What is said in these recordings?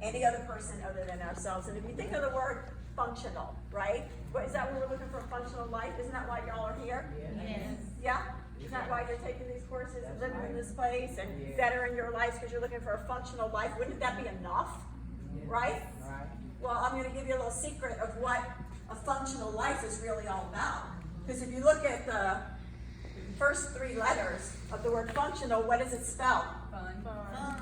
any other person other than ourselves. And if you think of the word functional, right? Is that what we're looking for, functional life? Isn't that why y'all are here? Yes. Yeah? Isn't that why you're taking these courses and living in this place and bettering your life because you're looking for a functional life? Wouldn't that be enough? Right? Well, I'm going to give you a little secret of what a functional life is really all about. Because if you look at the first three letters of the word functional, what does it spell?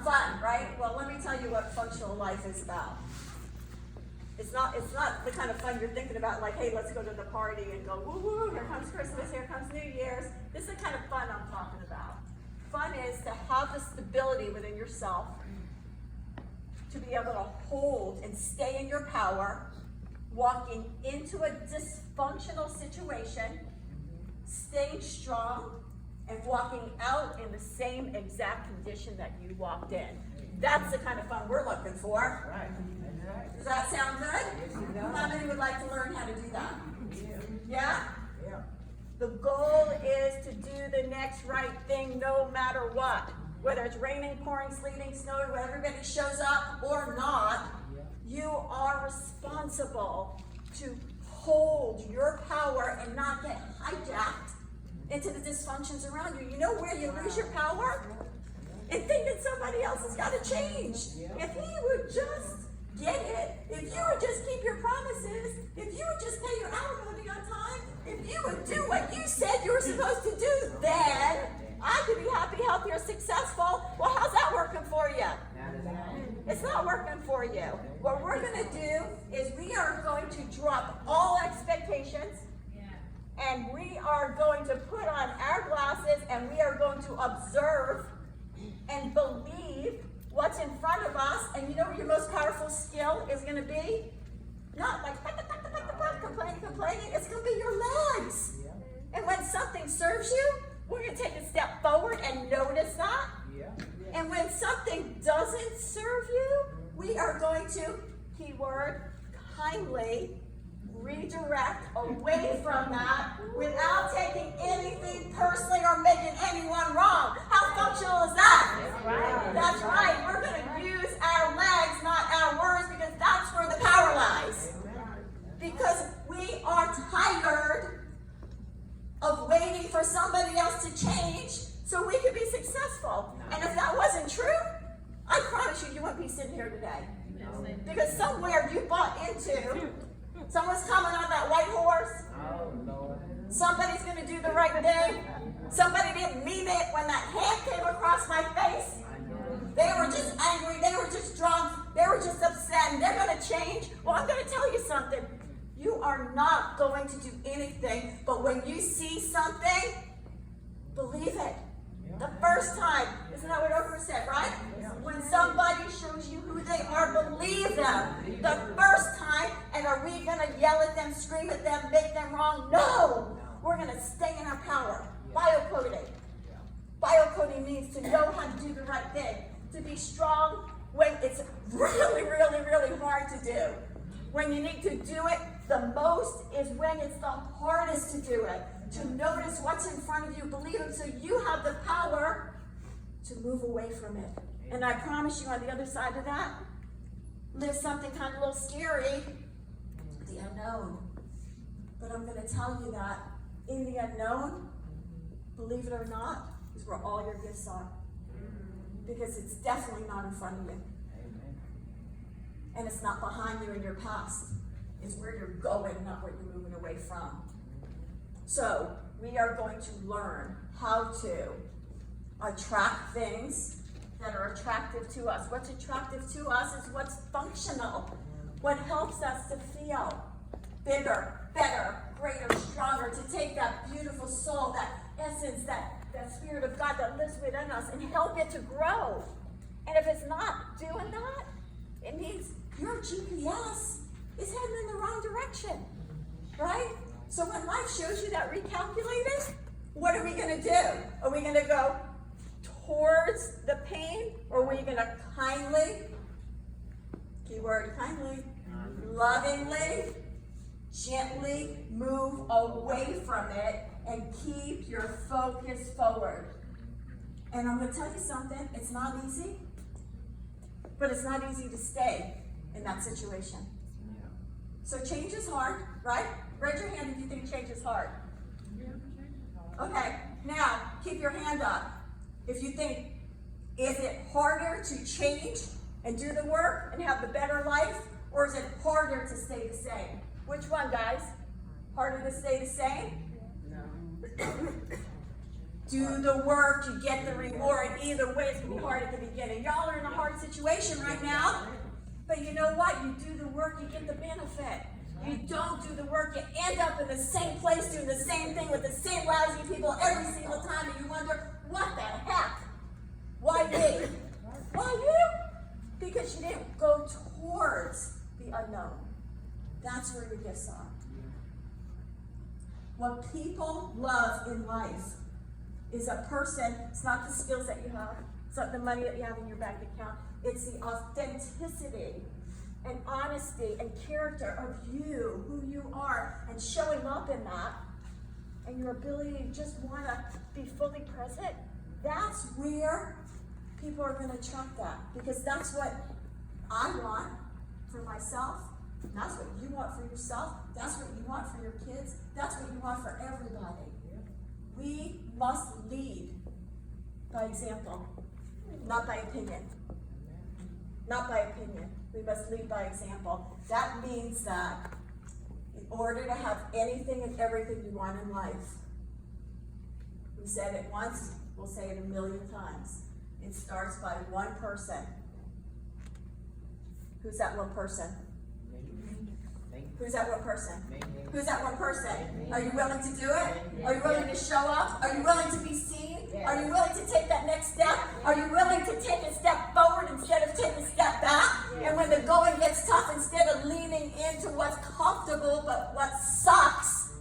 Fun, right? Well, let me tell you what functional life is about. It's not the kind of fun you're thinking about, like, hey, let's go to the party and go, woo woo, here comes Christmas, here comes New Year's. This is the kind of fun I'm talking about. Fun is to have the stability within yourself, to be able to hold and stay in your power, walking into a dysfunctional situation, staying strong, and walking out in the same exact condition that you walked in. That's the kind of fun we're looking for. Does that sound good? How many would like to learn how to do that? Yeah? The goal is to do the next right thing no matter what. Whether it's raining, pouring, sleeting, snowing, whether everybody shows up or not, you are responsible to hold your power and not get hijacked into the dysfunctions around you. You know where you lose your power? In thinking somebody else has got to change. If he would just get it, if you would just keep your promises, if you would just pay your alimony on time, if you would do what you said you were supposed to do, then I could be happy, healthy, or successful. Well, how's that working for you? It's not working for you. What we're going to do is we are going to drop all expectations, and we are going to put on our glasses, and we are going to observe and believe what's in front of us. And you know what your most powerful skill is going to be? Not like complaining. It's going to be your legs. And when something serves you, we're going to take a step forward and notice that. And when something doesn't serve you, we are going to, keyword, kindly redirect away from that without taking anything personally or making anyone wrong. How functional is that? That's right. We're going to use our legs, not our words, because that's where the power lies. Because we are tired of waiting for somebody else to change so we can be successful. And if that wasn't true, I promise you, you wouldn't be sitting here today. Because somewhere you bought into, someone's coming on that white horse. Somebody's going to do the right thing. Somebody didn't mean it when that hand came across my face. They were just angry. They were just drunk. They were just upset. And they're going to change. Well, I'm going to tell you something. You are not going to do anything, but when you see something, believe it. The first time, isn't that what Oprah said, right? When somebody shows you who they are, believe them. The first time, and are we going to yell at them, scream at them, make them wrong? No! We're going to stay in our power. Biocoding. Biocoding means to know how to do the right thing, to be strong when it's really, really, really hard to do. When you need to do it the most is when it's the hardest to do it. To notice what's in front of you, believe it, so you have the power to move away from it. And I promise you, on the other side of that, there's something kind of a little scary, the unknown. But I'm going to tell you that in the unknown, believe it or not, is where all your gifts are. Because it's definitely not in front of you. And it's not behind you in your past. It's where you're going, not what you're moving away from. So we are going to learn how to attract things that are attractive to us. What's attractive to us is what's functional. What helps us to feel bigger, better, greater, stronger, to take that beautiful soul, that essence, that Spirit of God that lives within us and help it to grow. And if it's not doing that, it means your GPS is heading in the wrong direction, right? So when life shows you that recalculated, what are we going to do? Are we going to go towards the pain, or are we going to kindly, keyword kindly, lovingly, gently move away from it and keep your focus forward? And I'm going to tell you something, it's not easy, but it's not easy to stay in that situation. So change is hard, right? Raise your hand if you think change is hard. Okay, now keep your hand up. If you think, is it harder to change and do the work and have the better life, or is it harder to stay the same? Which one, guys? Harder to stay the same? No. Do the work, you get the reward. Either way, it's going to be hard at the beginning. Y'all are in a hard situation right now, but you know what? You do the work, you get the benefit. You don't do the work, you end up in the same place doing the same thing with the same lousy people every single time, and you wonder, what the heck? Why me? Why you? Because you didn't go towards the unknown. That's where your gifts are. What people love in life is a person. It's not the skills that you have, it's not the money that you have in your bank account, it's the authenticity and honesty and character of you, who you are, and showing up in that, and your ability to just want to be fully present. That's where people are going to attract that, because that's what I want for myself. That's what you want for yourself. That's what you want for your kids. That's what you want for everybody. We must lead by example, not by opinion. Not by opinion. We must lead by example. That means that in order to have anything and everything you want in life, we said it once, we'll say it a million times. It starts by one person. Who's that one person? Who's that one person? Who's that one person? Are you willing to do it? Are you willing to show up? Are you willing to be seen? Are you willing to take that next step? Are you willing to take a step forward instead of taking a step back? And when the going gets tough, instead of leaning into what's comfortable but what sucks,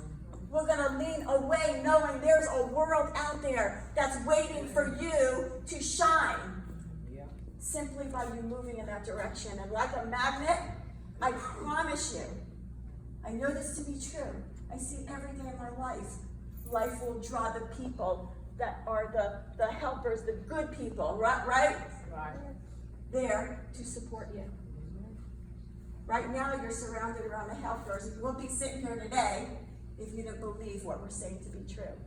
we're going to lean away knowing there's a world out there that's waiting for you to shine. Simply by you moving in that direction. And like a magnet, I promise you, I know this to be true. I see every day in my life. Life will draw the people that are the helpers, the good people, right? There to support you. Right now, you're surrounded around the helpers. You won't be sitting here today if you didn't believe what we're saying to be true.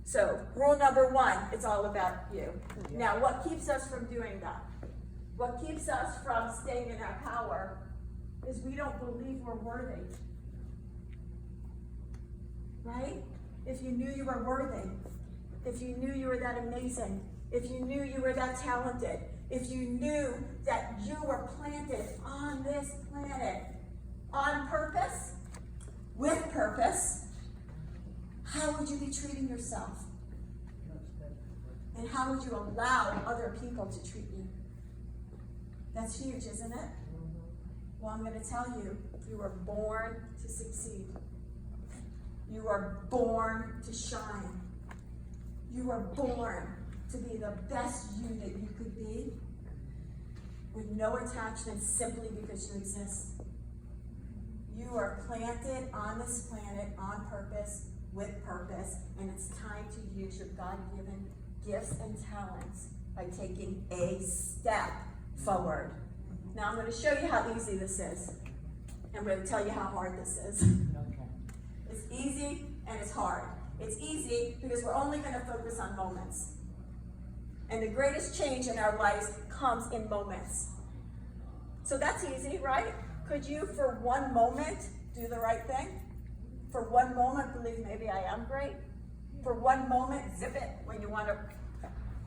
So, rule number one, it's all about you. Now, what keeps us from doing that? What keeps us from staying in our power is we don't believe we're worthy. Right? If you knew you were worthy, if you knew you were that amazing, if you knew you were that talented, if you knew that you were planted on this planet on purpose, with purpose, how would you be treating yourself? And how would you allow other people to treat you? That's huge, isn't it? Well, I'm going to tell you, you were born to succeed. You were born to shine. You were born to be the best you that you could be, with no attachment, simply because you exist. You are planted on this planet on purpose, with purpose, and it's time to use your God-given gifts and talents by taking a step forward. Now I'm going to show you how easy this is. I'm going to tell you how hard this is. It's easy and it's hard. It's easy because we're only going to focus on moments. And the greatest change in our lives comes in moments. So that's easy, right? Could you, for one moment, do the right thing? For one moment, believe maybe I am great? For one moment, zip it when you want to,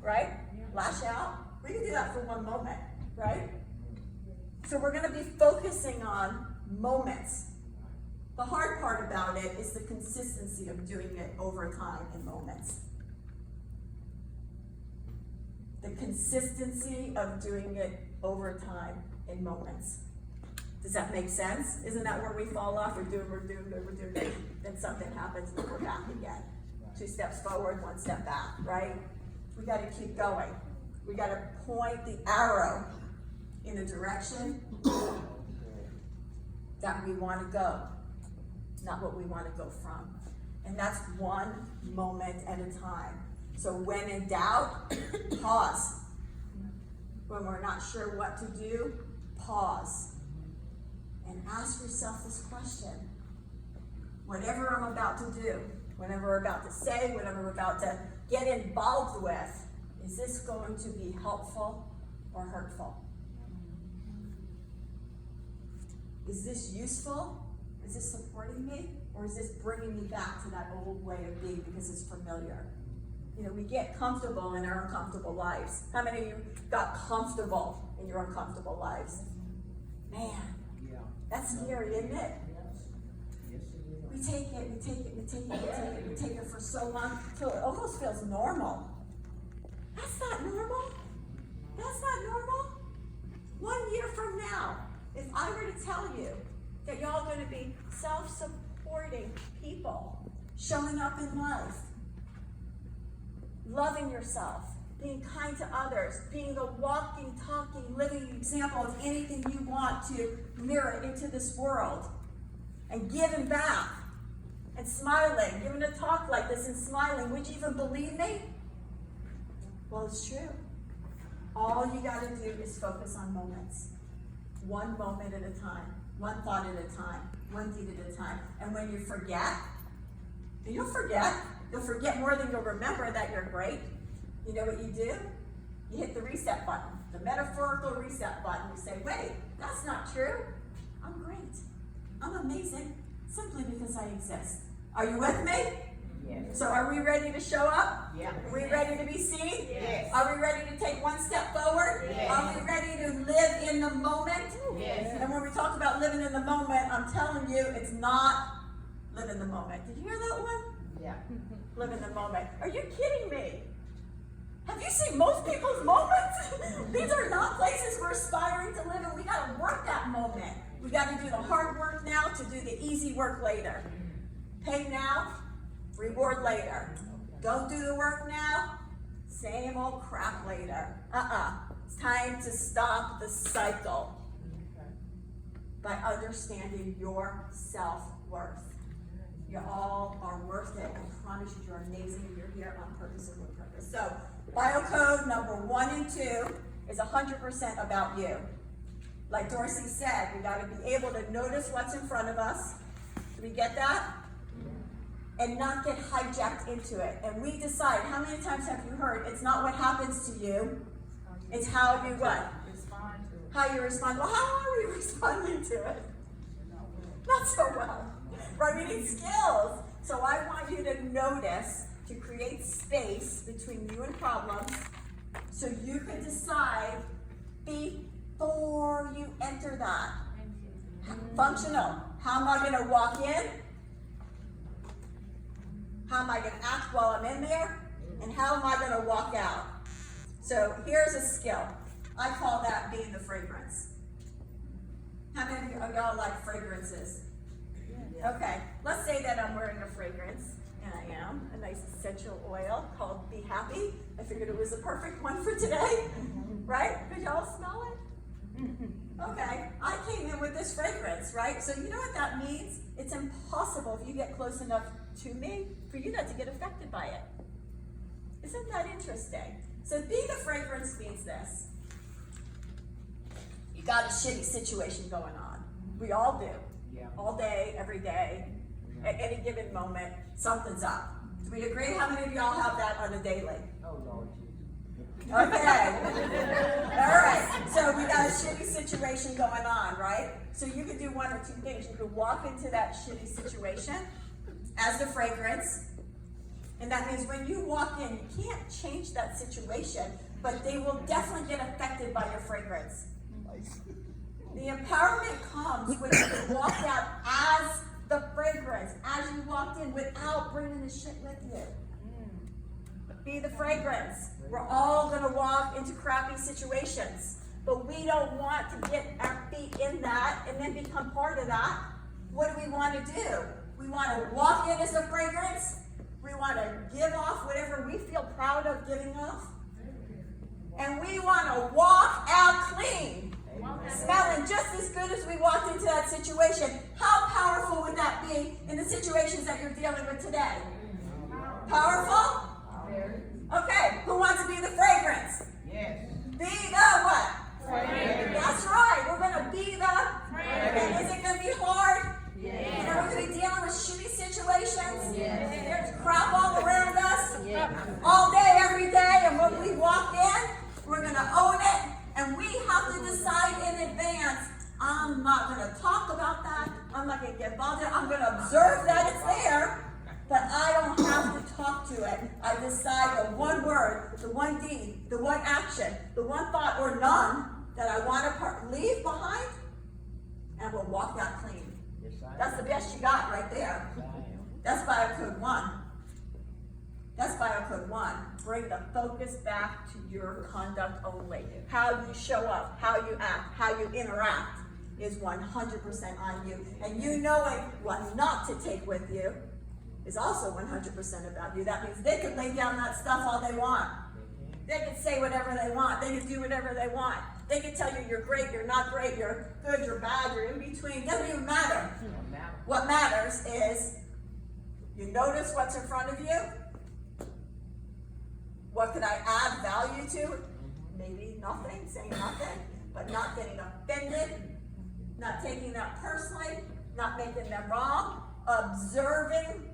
right? Lash out. We can do that for one moment, right? So we're going to be focusing on moments. The hard part about it is the consistency of doing it over time in moments. The consistency of doing it over time in moments. Does that make sense? Isn't that where we fall off? We're doing it, then something happens and we're back again. 2 steps forward, 1 step back, right? We got to keep going. We got to point the arrow in a direction that we want to go, not what we want to go from. And that's one moment at a time. So when in doubt, pause. when we're not sure what to do, pause and ask yourself this question. Whatever I'm about to do, whatever we're about to say, whatever we're about to get involved with, is this going to be helpful or hurtful? Is this useful? Is this supporting me? Or is this bringing me back to that old way of being because it's familiar? You know, we get comfortable in our uncomfortable lives. How many of you got comfortable in your uncomfortable lives? Man, that's scary, isn't it? We take it for so long till it almost feels normal. That's not normal. That's not normal. 1 year from now, if I were to tell you that y'all are going to be self-supporting people, showing up in life, loving yourself, being kind to others, being the walking, talking, living example of anything you want to mirror into this world, and giving back, and smiling, giving a talk like this and smiling, would you even believe me? Well, it's true. All you got to do is focus on moments. One moment at a time, one thought at a time, one deed at a time. And when you forget, and you'll forget more than you'll remember that you're great. You know what you do? You hit the reset button, the metaphorical reset button. You say, wait, that's not true. I'm great. I'm amazing, simply because I exist. Are you with me? Yes. So are we ready to show up? Yeah. Are we ready to be seen? Yes. Are we ready to take one step forward? Yes. Are we ready to live in the moment? Yes. And when we talk about living in the moment, I'm telling you, it's not live in the moment. Did you hear that one? Yeah. Live in the moment. Are you kidding me? Have you seen most people's moments? These are not places we're aspiring to live in. We got to work that moment. We got to do the hard work now to do the easy work later. Pay now, reward later. Don't do the work now, same old crap later. It's time to stop the cycle by understanding your self-worth. You all are worth it. I promise you, you're amazing and you're here on purpose and with purpose. So, biocode number 1 and 2 is 100% about you. Like Dorsey said, we got to be able to notice what's in front of us. Do we get that? And not get hijacked into it. And we decide, how many times have you heard, it's not what happens to you, it's how you what? Respond to it. How you respond. Well, how are we responding to it? Not so well. Right? We need skills. So I want you to notice, to create space between you and problems, so you can decide before you enter that. Functional. How am I going to walk in? How am I going to act while I'm in there? And how am I going to walk out? So here's a skill. I call that being the fragrance. How many of y'all like fragrances? Okay, let's say that I'm wearing a fragrance, and I am, a nice essential oil called Be Happy. I figured it was the perfect one for today, right? Could y'all smell it? Okay, I came in with this fragrance, right? So you know what that means? It's impossible if you get close enough to me for you not to get affected by it. Isn't that interesting? So being the fragrance means this. You got a shitty situation going on. We all do. Yeah. All day, every day, at any given moment, something's up. Do we agree? How many of y'all have that on a daily? Oh, Lord. Okay. All right. So we got a shitty situation going on, right? So you could do one or two things. You could walk into that shitty situation as the fragrance. And that means when you walk in, you can't change that situation, but they will definitely get affected by your fragrance. The empowerment comes when you walk out as the fragrance, as you walked in without bringing the shit with you. Be the fragrance. We're all going to walk into crappy situations, but we don't want to get our feet in that and then become part of that. What do we want to do? We want to walk in as a fragrance. We want to give off whatever we feel proud of giving off. And we want to walk out clean, smelling just as good as we walked into that situation. How powerful would that be in the situations that you're dealing with today? Powerful? Okay, who wants to be the fragrance? Yes. be the what? Friend. That's right. We're going to be the friend. And is it going to be hard? Yes. You know, we're going to be dealing with shitty situations. Yes. And there's crap all around us. Yes. All day, every day. And when we walk in, we're going to own it. And we have to decide in advance, I'm not going to talk about that. I'm not going to get involved in it. I'm going to observe that it's there. But I don't have to talk to it. I decide the one word, the one deed, the one action, the one thought or none that I want to leave behind, and we'll walk that clean. That's the best you got right there. That's Biocode 1. That's Biocode 1. Bring the focus back to your conduct only. How you show up, how you act, how you interact is 100% on you. And you knowing what not to take with you is also 100% about you. That means they can lay down that stuff all they want. They can say whatever they want. They can do whatever they want. They can tell you you're great, you're not great, you're good, you're bad, you're in between. It doesn't even matter. What matters is you notice what's in front of you. What could I add value to? Maybe nothing, saying nothing, but not getting offended, not taking that personally, not making them wrong, observing.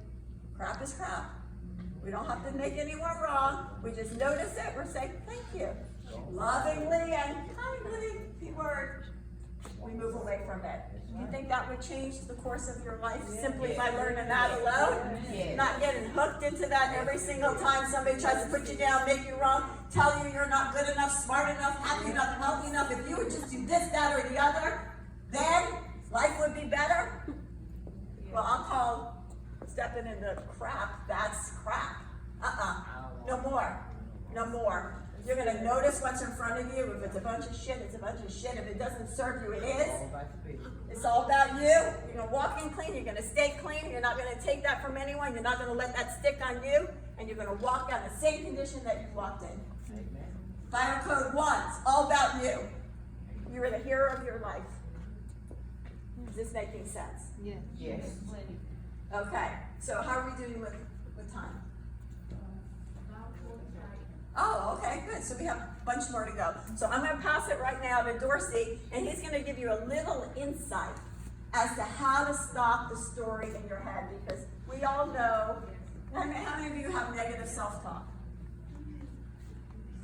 Crap is crap. We don't have to make anyone wrong. We just notice it. We're saying thank you. Lovingly and kindly, keyword. We move away from it. You think that would change the course of your life simply by learning that alone? Not getting hooked into that every single time somebody tries to put you down, make you wrong, tell you you're not good enough, smart enough, happy enough, healthy enough. If you would just do this, that, or the other, then life would be better. Well, I'll call stepping into crap, that's crap. No more. No more. You're going to notice what's in front of you. If it's a bunch of shit, it's a bunch of shit. If it doesn't serve you, it is. It's all about you. You're going to walk in clean. You're going to stay clean. You're not going to take that from anyone. You're not going to let that stick on you. And you're going to walk out in the same condition that you walked in. Biocode 1, it's all about you. You are the hero of your life. Is this making sense? Yes. Yes. Okay, so how are we doing with time? Oh, okay, good. So we have a bunch more to go. So I'm going to pass it right now to Dorsey, and he's going to give you a little insight as to how to stop the story in your head, because we all know, how many of you have negative self-talk?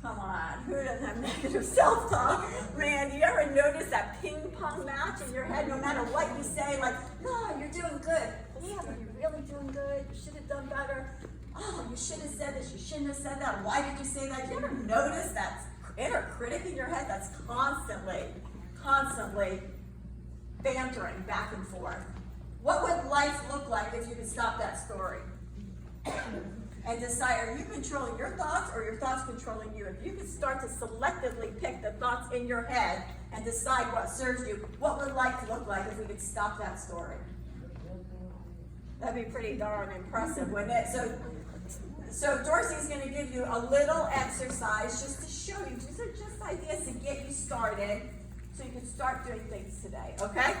Come on, who doesn't have negative self-talk? Man, do you ever notice that ping pong match in your head? No matter what you say, like, no, you're doing good. Yeah, but you're really doing good. You should have done better. Oh, you should have said this. You shouldn't have said that. Why did you say that? Do you ever notice that inner critic in your head that's constantly bantering back and forth? What would life look like if you could stop that story? And decide, are you controlling your thoughts or your thoughts controlling you? If you could start to selectively pick the thoughts in your head and decide what serves you, what would life look like if we could stop that story? That'd be pretty darn impressive, wouldn't it? So Dorsey's going to give you a little exercise just to show you. These are just ideas to get you started so you can start doing things today, okay?